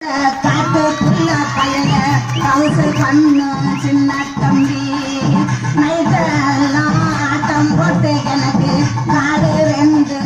காட்டுக்குள்ள பையன கவுசு பண்ணு சின்ன தம்பி நைட்டெல்லாம் ஆட்டம் போட்டு எனக்கு காடு ரெண்டு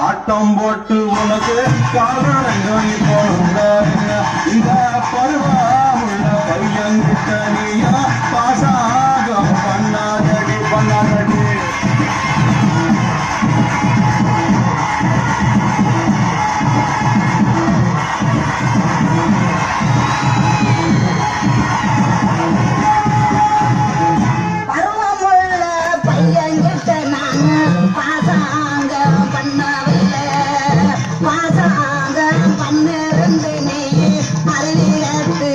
ஆட்டம் போட்டு உனக்கு காரணம் போங்க இந்த பருவமுள்ள பையன்கிட்ட நீயா பாசாகம் பண்ணாதடி பண்ணாதடி பருவமுள்ள பையன்கிட்ட நானு பாசாங்கம் பண்ணவில்லை பாசாங்கம் பண்ணிருந்து நீ அறிவியத்து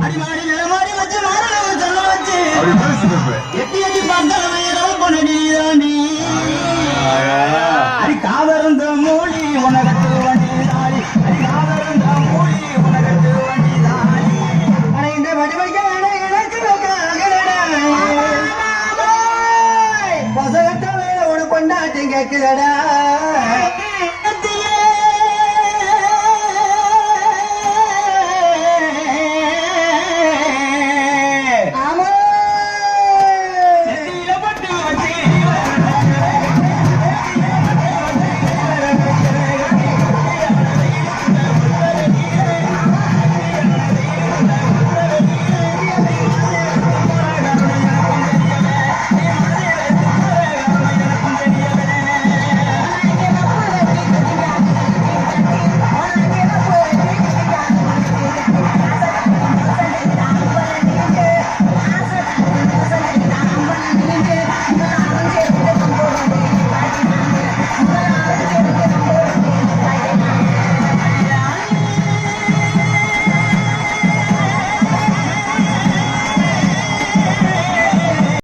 அடிமாடி நிலமாடி வச்சு மாறணும் சொல்ல வச்சு எட்டி எட்டி பார்த்தாலும் ஏதாவது பண்ணி அடி காதருந்த மூலி உனகத்து வண்டி தாடி அடி காதருந்த மூலி உனகத்து வண்டி தாடி அட இந்த வடிவைக்க எனக்கு பசகட்ட வேலை உனக்கு கொண்டாட்டி கேட்குதடா